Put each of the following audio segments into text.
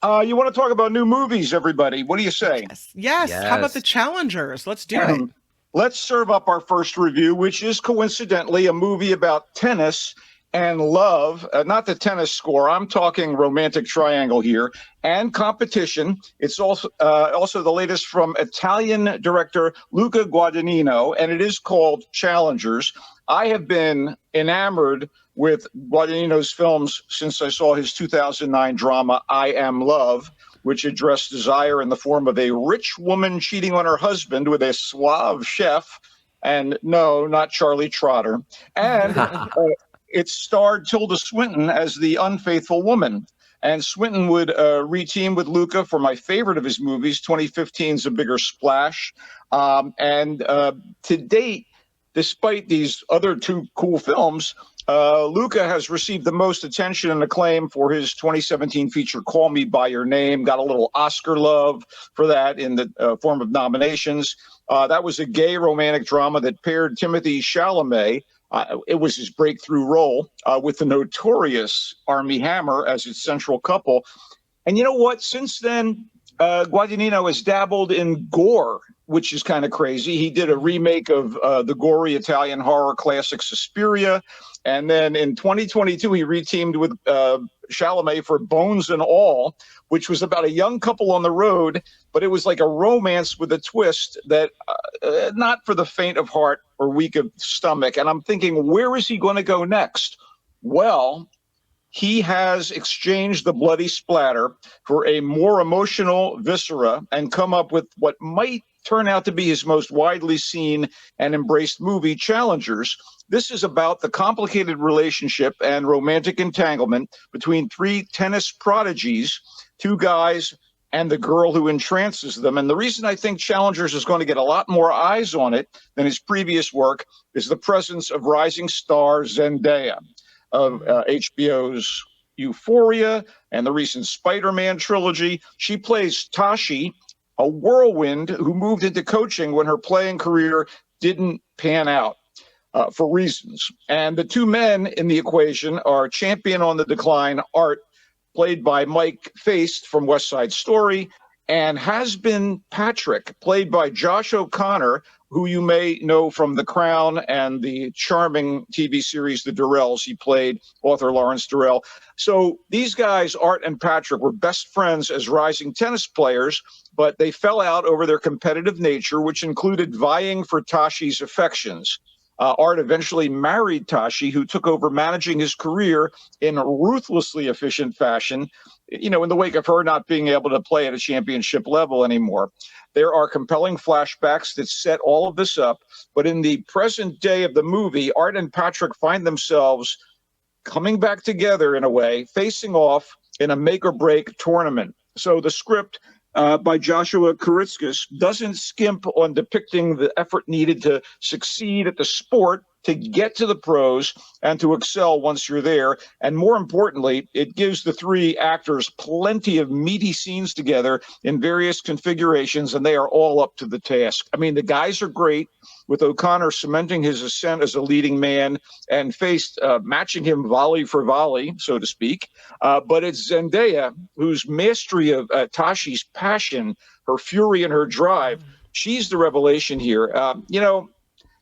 You want to talk about new movies, everybody? What do you say? Yes. Yes. How about the Yes. challengers? Let's do it. Let's serve up our first review, which is coincidentally a movie about tennis and love. Not the tennis score. I'm talking romantic triangle here and competition. It's also the latest from Italian director Luca Guadagnino, and it is called Challengers. I have been enamored with Guadagnino's films since I saw his 2009 drama I Am Love, which addressed desire in the form of a rich woman cheating on her husband with a suave chef. And no, not Charlie Trotter. And it starred Tilda Swinton as the unfaithful woman. And Swinton would reteam with Luca for my favorite of his movies, 2015's A Bigger Splash. And to date, despite these other two cool films, Luca has received the most attention and acclaim for his 2017 feature Call Me By Your Name. Got a little Oscar love for that in the form of nominations. That was a gay romantic drama that paired Timothy Chalamet. It was his breakthrough role with the notorious Armie Hammer as its central couple. And you know what? Since then, Guadagnino has dabbled in gore, which is kind of crazy. He did a remake of the gory Italian horror classic Suspiria. And then in 2022, he reteamed with Chalamet for Bones and All, which was about a young couple on the road, but it was like a romance with a twist that not for the faint of heart or weak of stomach. And I'm thinking, where is he going to go next? Well, he has exchanged the bloody splatter for a more emotional viscera and come up with what might turn out to be his most widely seen and embraced movie, Challengers. This is about the complicated relationship and romantic entanglement between three tennis prodigies, two guys and the girl who entrances them. And the reason I think Challengers is going to get a lot more eyes on it than his previous work is the presence of rising star Zendaya of HBO's Euphoria and the recent Spider-Man trilogy. She plays Tashi, a whirlwind who moved into coaching when her playing career didn't pan out for reasons. And the two men in the equation are champion on the decline Art, played by Mike Faist from West Side Story, and Has-Been Patrick, played by Josh O'Connor, who you may know from The Crown and the charming TV series The Durrells. He played author Lawrence Durrell. So these guys, Art and Patrick, were best friends as rising tennis players, but they fell out over their competitive nature, which included vying for Tashi's affections. Art eventually married Tashi, who took over managing his career in ruthlessly efficient fashion, in the wake of her not being able to play at a championship level anymore. There are compelling flashbacks that set all of this up, but in the present day of the movie, Art and Patrick find themselves coming back together in a way, facing off in a make-or-break tournament. So the script by Joshua Kuritzkis doesn't skimp on depicting the effort needed to succeed at the sport, to get to the pros, and to excel once you're there. And more importantly, it gives the three actors plenty of meaty scenes together in various configurations, and they are all up to the task. I mean, the guys are great, with O'Connor cementing his ascent as a leading man and Faist matching him volley for volley, so to speak. But it's Zendaya, whose mastery of Tashi's passion, her fury and her drive, she's the revelation here.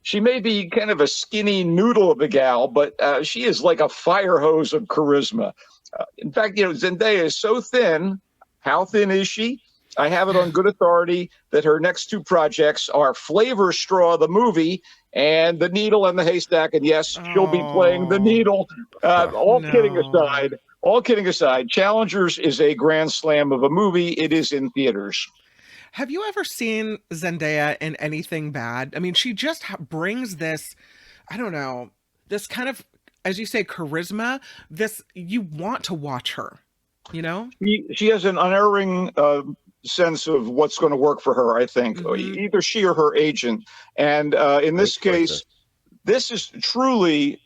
She may be kind of a skinny noodle of a gal, but she is like a fire hose of charisma. In fact, Zendaya is so thin. How thin is she? I have it on good authority that her next two projects are Flavor Straw, the movie, and The Needle and the Haystack. And yes, she'll be playing the needle. All kidding aside, Challengers is a grand slam of a movie. It is in theaters. Have you ever seen Zendaya in anything bad? I mean, she just brings this, I don't know, this kind of, as you say, charisma. This, you want to watch her, you know? She has an unerring sense of what's going to work for her, I think, either she or her agent. And in this case, this is truly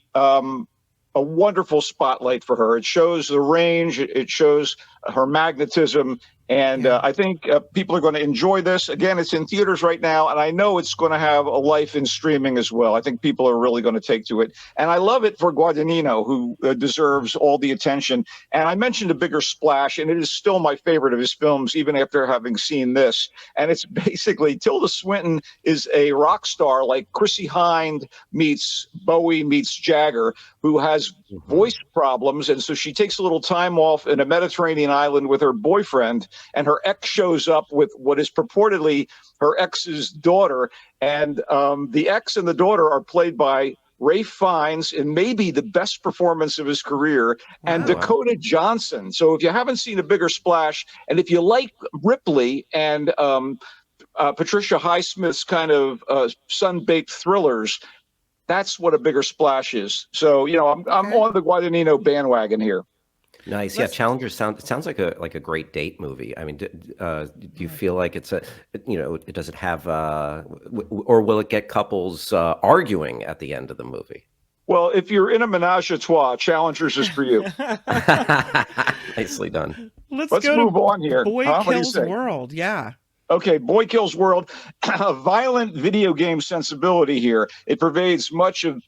a wonderful spotlight for her. It shows the range. It shows her magnetism. And Yeah. I think people are going to enjoy this. Again, it's in theaters right now, and I know it's going to have a life in streaming as well. I think people are really going to take to it. And I love it for Guadagnino, who deserves all the attention. And I mentioned A Bigger Splash, and it is still my favorite of his films, even after having seen this. And it's basically Tilda Swinton is a rock star like Chrissy Hynde meets Bowie meets Jagger, who has voice problems. And so she takes a little time off in a Mediterranean island with her boyfriend, and her ex shows up with what is purportedly her ex's daughter. And the ex and the daughter are played by Rafe Fiennes in maybe the best performance of his career, and Wow. Dakota Johnson. So if you haven't seen A Bigger Splash, and if you like Ripley and Patricia Highsmith's kind of sun-baked thrillers, that's what A Bigger Splash is. So, I'm Okay. on the Guadagnino bandwagon here. Nice. Yeah, Let's Challenger sounds like a great date movie. I mean, do you feel like it's it doesn't have or will it get couples arguing at the end of the movie? Well, if you're in a menage a trois, Challengers is for you. Nicely done. Let's go move to on here. Boy What do you Kills say? World. Yeah. Okay, Boy Kills World, a violent video game sensibility here. It pervades much of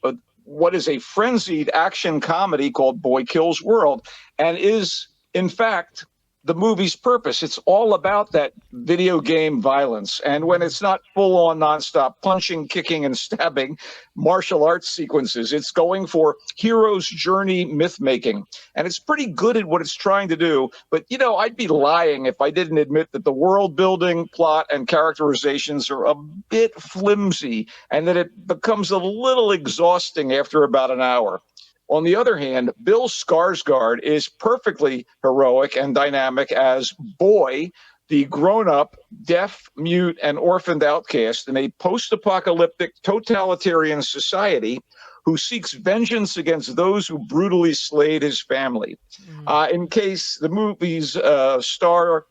what is a frenzied action comedy called Boy Kills World, and is, in fact, the movie's purpose. It's all about that video game violence. And when it's not full on nonstop punching, kicking, and stabbing martial arts sequences, it's going for hero's journey myth making. And it's pretty good at what it's trying to do. But, I'd be lying if I didn't admit that the world building, plot, and characterizations are a bit flimsy, and that it becomes a little exhausting after about an hour. On the other hand, Bill Skarsgård is perfectly heroic and dynamic as Boy, the grown-up, deaf, mute, and orphaned outcast in a post-apocalyptic totalitarian society who seeks vengeance against those who brutally slayed his family. In case the movie's star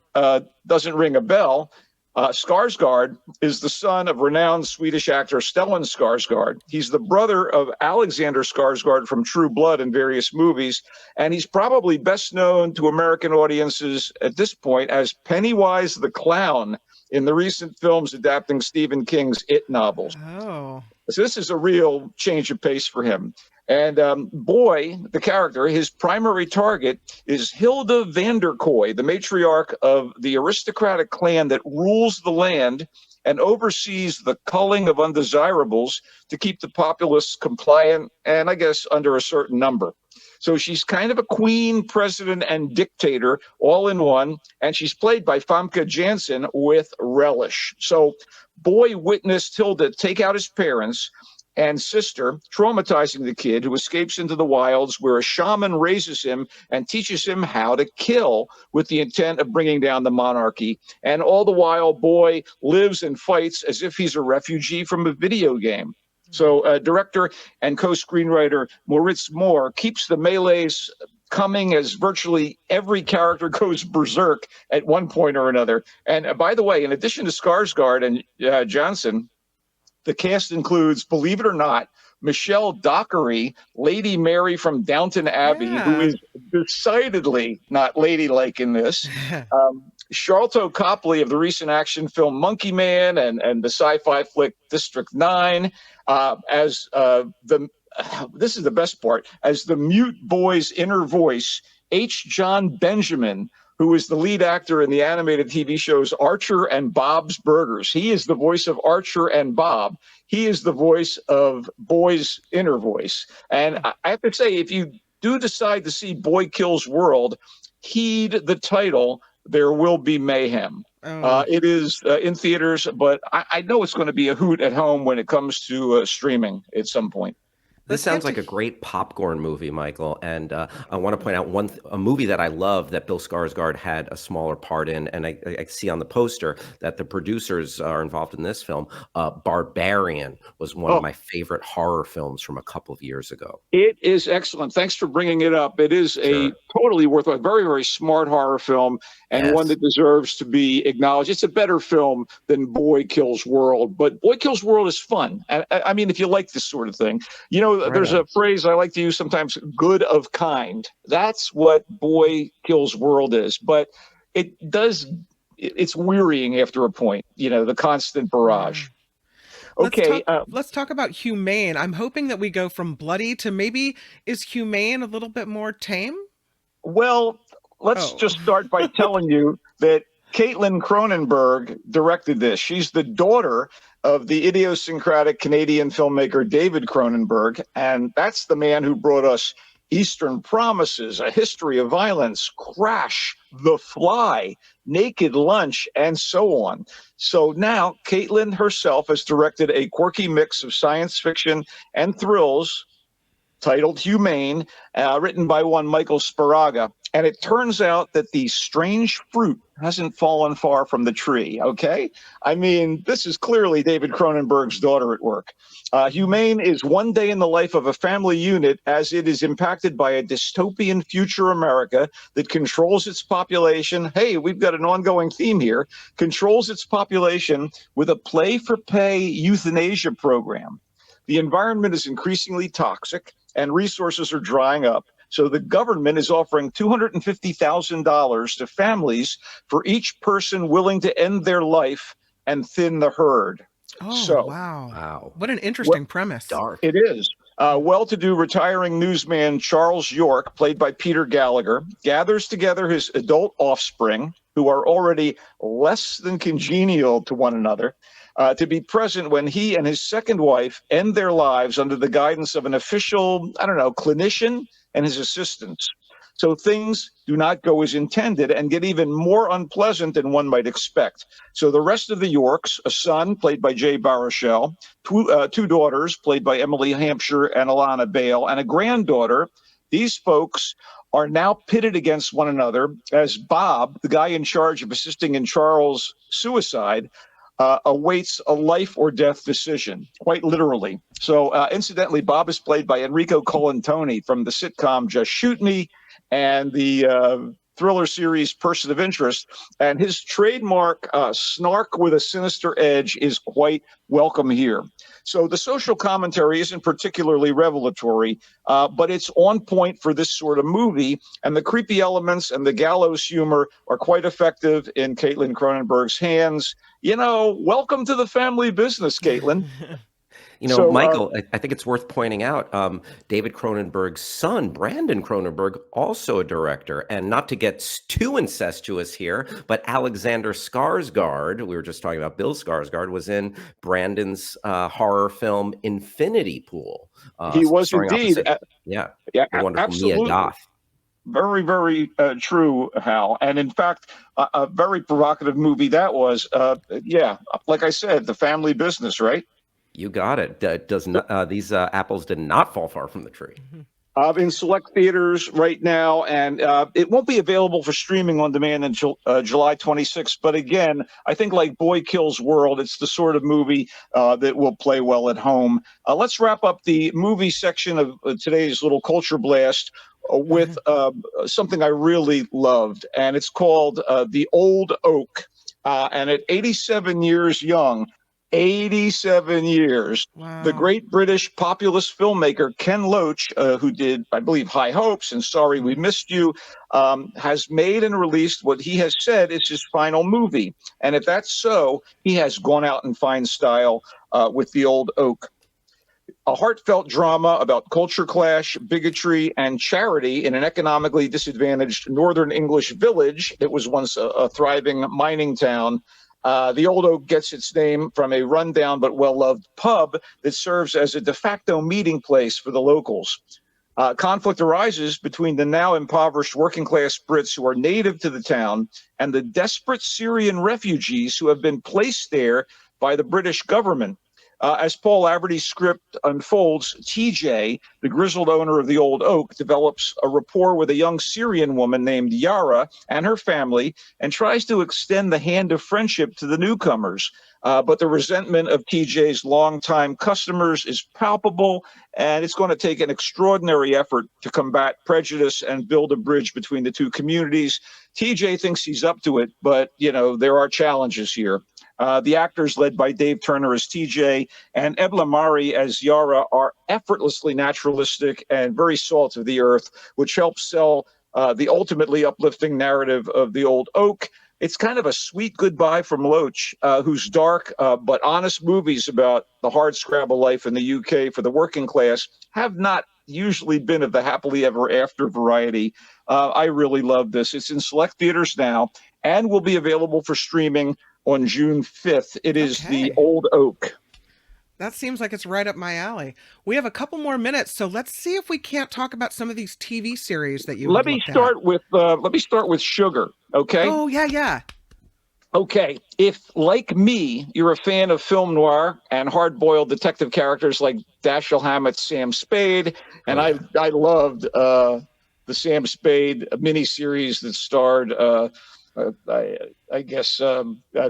doesn't ring a bell, Skarsgård is the son of renowned Swedish actor Stellan Skarsgård. He's the brother of Alexander Skarsgård from True Blood in various movies, and he's probably best known to American audiences at this point as Pennywise the Clown in the recent films adapting Stephen King's It novels. Oh. So this is a real change of pace for him. And Boy, the character, his primary target is Hilda Vanderkoy, the matriarch of the aristocratic clan that rules the land and oversees the culling of undesirables to keep the populace compliant and, I guess, under a certain number. So she's kind of a queen, president, and dictator all in one, and she's played by Famke Janssen with relish. So Boy witnessed Hilda take out his parents and sister, traumatizing the kid, who escapes into the wilds where a shaman raises him and teaches him how to kill with the intent of bringing down the monarchy. And all the while, Boy lives and fights as if he's a refugee from a video game. So director and co-screenwriter Moritz Moore keeps the melees coming as virtually every character goes berserk at one point or another. And by the way, in addition to Skarsgård and Johnson, the cast includes, believe it or not, Michelle Dockery, Lady Mary from Downton Abbey, who is decidedly not ladylike in this. Sharlto Copley of the recent action film Monkey Man and the sci-fi flick District 9 as this is the best part, as the mute boy's inner voice, H. John Benjamin, who is the lead actor in the animated TV shows Archer and Bob's Burgers. He is the voice of Archer and Bob. He is the voice of Boy's inner voice. And I have to say, if you do decide to see Boy Kills World, heed the title, There Will Be Mayhem. It is in theaters, but I know it's going to be a hoot at home when it comes to streaming at some point. This sounds like a great popcorn movie, Michael. And I want to point out a movie that I love that Bill Skarsgård had a smaller part in. And I see on the poster that the producers are involved in this film. Barbarian was one of my favorite horror films from a couple of years ago. It is excellent. Thanks for bringing it up. It is a totally worthwhile, very, very smart horror film, and one that deserves to be acknowledged. It's a better film than Boy Kills World, but Boy Kills World is fun. I mean, if you like this sort of thing, Right there's on. a phrase I like to use sometimes, good of kind. That's what Boy Kills World is. But it's wearying after a point, the constant Yeah. barrage. Okay. Let's talk about Humane. I'm hoping that we go from bloody to maybe, is Humane a little bit more tame? Well, let's Oh. just start by telling you that Caitlin Cronenberg directed this. She's the daughter of the idiosyncratic Canadian filmmaker David Cronenberg, and that's the man who brought us Eastern Promises, A History of Violence, Crash, The Fly, Naked Lunch, and so on. So now Caitlin herself has directed a quirky mix of science fiction and thrills titled Humane, written by one Michael Sparaga. And it turns out that the strange fruit hasn't fallen far from the tree, okay? I mean, this is clearly David Cronenberg's daughter at work. Humane is one day in the life of a family unit as it is impacted by a dystopian future America that controls its population. Hey, we've got an ongoing theme here. Controls its population with a play-for-pay euthanasia program. The environment is increasingly toxic and resources are drying up. So the government is offering $250,000 to families for each person willing to end their life and thin the herd. Oh, So, wow. Wow. What an what interesting premise. Dark. it is. Well-to-do retiring newsman Charles York, played by Peter Gallagher, gathers together his adult offspring, who are already less than congenial to one another, to be present when he and his second wife end their lives under the guidance of an official, clinician and his assistants. So things do not go as intended and get even more unpleasant than one might expect. So the rest of the Yorks, a son played by Jay Baruchel, two daughters played by Emily Hampshire and Alana Bale, and a granddaughter, these folks are now pitted against one another as Bob, the guy in charge of assisting in Charles' suicide, awaits a life or death decision, quite literally. So, incidentally, Bob is played by Enrico Colantoni from the sitcom Just Shoot Me and the thriller series Person of Interest. And his trademark snark with a sinister edge is quite welcome here. So the social commentary isn't particularly revelatory, but it's on point for this sort of movie. And the creepy elements and the gallows humor are quite effective in Caitlin Cronenberg's hands. Welcome to the family business, Caitlin. So, Michael, I think it's worth pointing out David Cronenberg's son, Brandon Cronenberg, also a director. And not to get too incestuous here, but Alexander Skarsgård, we were just talking about Bill Skarsgård, was in Brandon's horror film Infinity Pool. he was starring indeed. opposite, yeah, Yeah, the wonderful absolutely. Mia Goth. Very, very true, Hal. And in fact, a very provocative movie that was. Yeah, like I said, the family business, right? You got it. Does not, these apples did not fall far from the tree. In select theaters right now, and it won't be available for streaming on demand until July 26th. But again, I think like Boy Kills World, it's the sort of movie that will play well at home. Let's wrap up the movie section of today's little culture blast with something I really loved, and it's called The Old Oak. And at 87 years young, 87 years. Wow. The great British populist filmmaker Ken Loach, who did, I believe, High Hopes and Sorry We Missed You, has made and released what he has said is his final movie. And if that's so, he has gone out in fine style with The Old Oak. A heartfelt drama about culture clash, bigotry, and charity in an economically disadvantaged northern English village. It was once a thriving mining town. The Old Oak gets its name from a rundown but well-loved pub that serves as a de facto meeting place for the locals. Conflict arises between the now impoverished working-class Brits who are native to the town and the desperate Syrian refugees who have been placed there by the British government. As Paul Averty's script unfolds, TJ, the grizzled owner of the Old Oak, develops a rapport with a young Syrian woman named Yara and her family and tries to extend the hand of friendship to the newcomers. But the resentment of TJ's longtime customers is palpable, and it's going to take an extraordinary effort to combat prejudice and build a bridge between the two communities. TJ thinks he's up to it, but, there are challenges here. The actors led by Dave Turner as TJ and Ebla Mari as Yara are effortlessly naturalistic and very salt of the earth, which helps sell the ultimately uplifting narrative of the old oak. It's kind of a sweet goodbye from Loach, whose dark but honest movies about the hard scrabble life in the UK for the working class have not usually been of the happily ever after variety. I really love this. It's in select theaters now and will be available for streaming on June 5th. It is The Okay. Old Oak. That seems like it's right up my alley. We have a couple more minutes, so let's see if we can't talk about some of these TV series that you have looked at. Let me start with Sugar, okay? Oh, yeah, yeah. Okay, if like me, you're a fan of film noir and hard-boiled detective characters like Dashiell Hammett's Sam Spade, and Oh, yeah. I loved the Sam Spade miniseries that starred I guess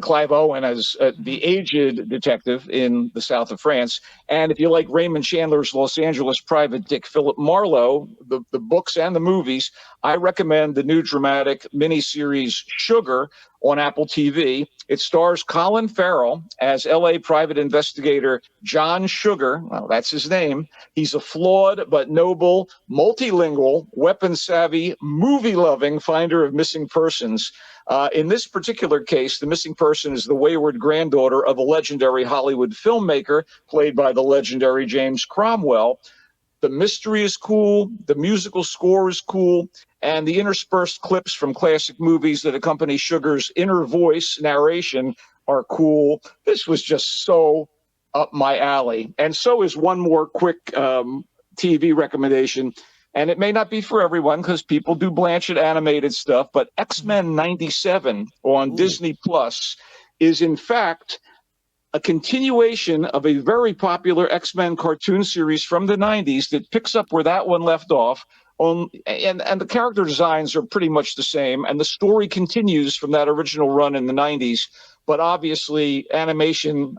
Clive Owen as the aged detective in the south of France. And if you like Raymond Chandler's Los Angeles Private Dick Philip Marlowe, the books and the movies, I recommend the new dramatic miniseries Sugar on Apple TV. It stars Colin Farrell as LA private investigator John Sugar. Well, that's his name. He's a flawed but noble, multilingual, weapon-savvy, movie-loving finder of missing persons. In this particular case, the missing person is the wayward granddaughter of a legendary Hollywood filmmaker, played by the legendary James Cromwell. The mystery is cool, the musical score is cool, and the interspersed clips from classic movies that accompany Sugar's inner voice narration are cool. This was just so up my alley. And so is one more quick TV recommendation. And it may not be for everyone because people do Blanchett animated stuff, but X-Men 97 on Disney Plus is in fact a continuation of a very popular X-Men cartoon series from the 90s that picks up where that one left off. And the character designs are pretty much the same, and the story continues from that original run in the 90s. But obviously, animation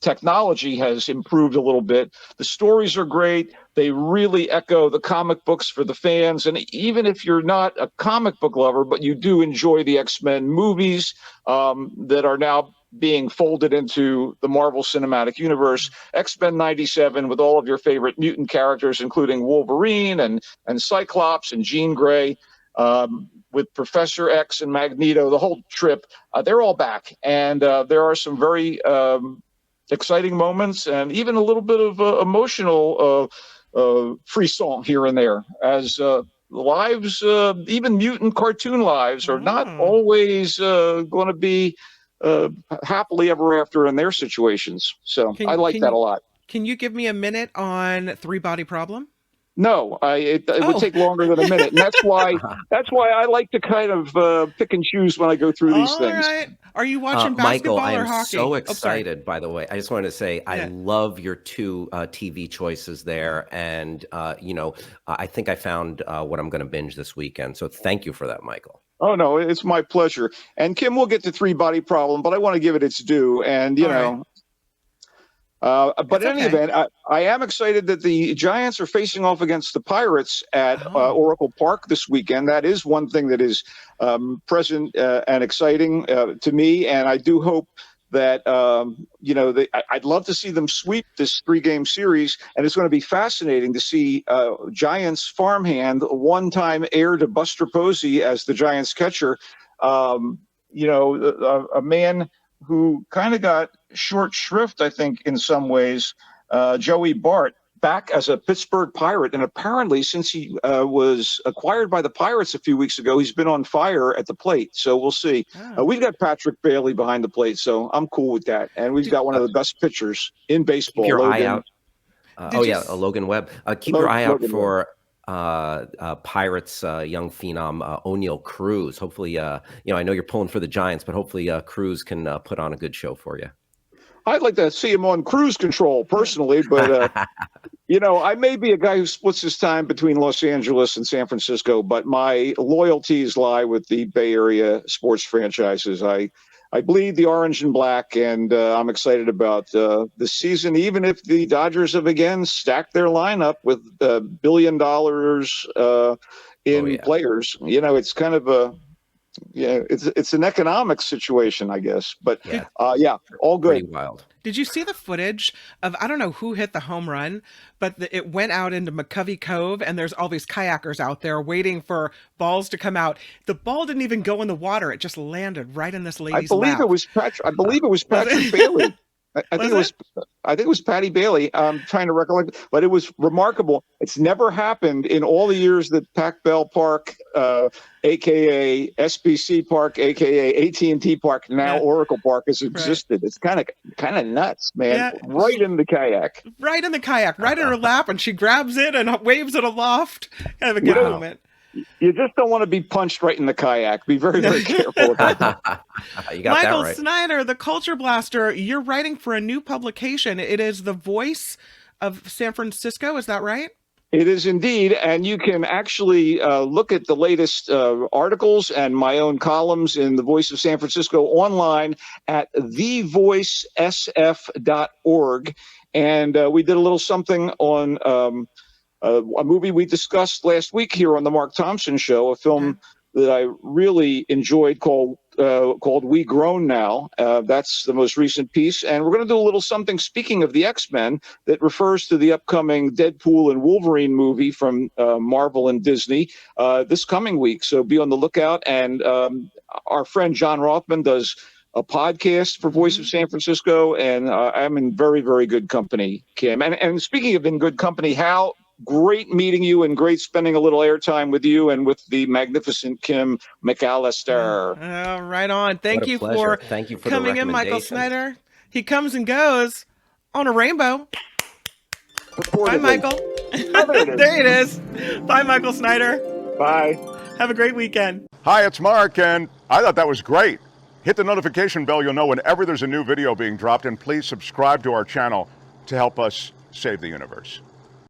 technology has improved a little bit. The stories are great. They really echo the comic books for the fans. And even if you're not a comic book lover, but you do enjoy the X-Men movies that are now being folded into the Marvel Cinematic Universe, X-Men 97 with all of your favorite mutant characters, including Wolverine and Cyclops and Jean Grey, with Professor X and Magneto, the whole trip, they're all back. And there are some very exciting moments and even a little bit of emotional frisson here and there, as lives, even mutant cartoon lives, are not always going to be happily ever after in their situations. So I like that a lot. Can you give me a minute on Three Body Problem? No, it would take longer than a minute, and that's why I like to kind of pick and choose when I go through these things. All right. Are you watching Michael, basketball I or am hockey? so excited, by the way. I just wanted to say I Yeah. love your two TV choices there. And, I think I found what I'm going to binge this weekend. So thank you for that, Michael. Oh, no, it's my pleasure. And Kim, we'll get to Three Body Problem, but I want to give it its due. And, you know, but in any event, I am excited that the Giants are facing off against the Pirates at Oracle Park this weekend. That is one thing that is present and exciting to me. And I do hope that, I'd love to see them sweep this 3-game series. And it's going to be fascinating to see Giants farmhand, one-time heir to Buster Posey as the Giants catcher, a man who kind of got short shrift, I think, in some ways, Joey Bart, back as a Pittsburgh Pirate. And apparently, since he was acquired by the Pirates a few weeks ago, he's been on fire at the plate. So we'll see. We've got Patrick Bailey behind the plate, so I'm cool with that. And we've got one of the best pitchers in baseball. Keep your Logan. eye out. Logan Webb. Keep your eye out for Pirates young phenom O'Neal Cruz. Hopefully, I know you're pulling for the Giants, but hopefully Cruz can put on a good show for you. I'd like to see him on cruise control personally, but I may be a guy who splits his time between Los Angeles and San Francisco, but my loyalties lie with the Bay Area sports franchises. I bleed the orange and black, and I'm excited about the season, even if the Dodgers have again stacked their lineup with $1 billion in players. It's kind of Yeah, it's an economic situation, I guess. But Yeah, yeah, all pretty good. wild. Did you see the footage of, I don't know who hit the home run, but it went out into McCovey Cove, and there's all these kayakers out there waiting for balls to come out. The ball didn't even go in the water. It just landed right in this I lady's believe lap. it was Patrick. I believe it was Was Patrick it? Bailey. I think Was it was. it? I think it was Patty Bailey. I'm trying to recollect, but it was remarkable. It's never happened in all the years that Pac Bell Park, aka SBC Park, aka AT&T Park, now Yeah, Oracle Park, has right. existed. It's kind of nuts, man. Yeah, Right in the kayak. right in the kayak, right in her lap, and she grabs it and waves it aloft. Kind of a You good Wow. moment. You just don't want to be punched right in the kayak. Be very, very careful about that. You got Michael that right. Snyder, the Culture Blaster, you're writing for a new publication. It is The Voice of San Francisco. Is that right? It is indeed, and you can actually look at the latest articles and my own columns in the Voice of San Francisco online at thevoicesf.org. And we did a little something on a movie we discussed last week here on the Mark Thompson Show, a film that I really enjoyed called We Grown Now. That's the most recent piece. And we're going to do a little something, speaking of the X-Men, that refers to the upcoming Deadpool and Wolverine movie from Marvel and Disney this coming week. So be on the lookout. And our friend John Rothman does a podcast for Voice of San Francisco, and I'm in very, very good company, Kim. And speaking of in good company, Hal, great meeting you and great spending a little airtime with you and with the magnificent Kim McAllister. Right on. Thank What a you pleasure. for Thank you for the coming in, Michael recommendations. Snyder. He comes and goes on a rainbow. Bye, Reportedly. Michael. Oh, there it is. There it is. Bye, Michael Snyder. Bye. Have a great weekend. Hi, it's Mark, and I thought that was great. Hit the notification bell, you'll know whenever there's a new video being dropped, and please subscribe to our channel to help us save the universe.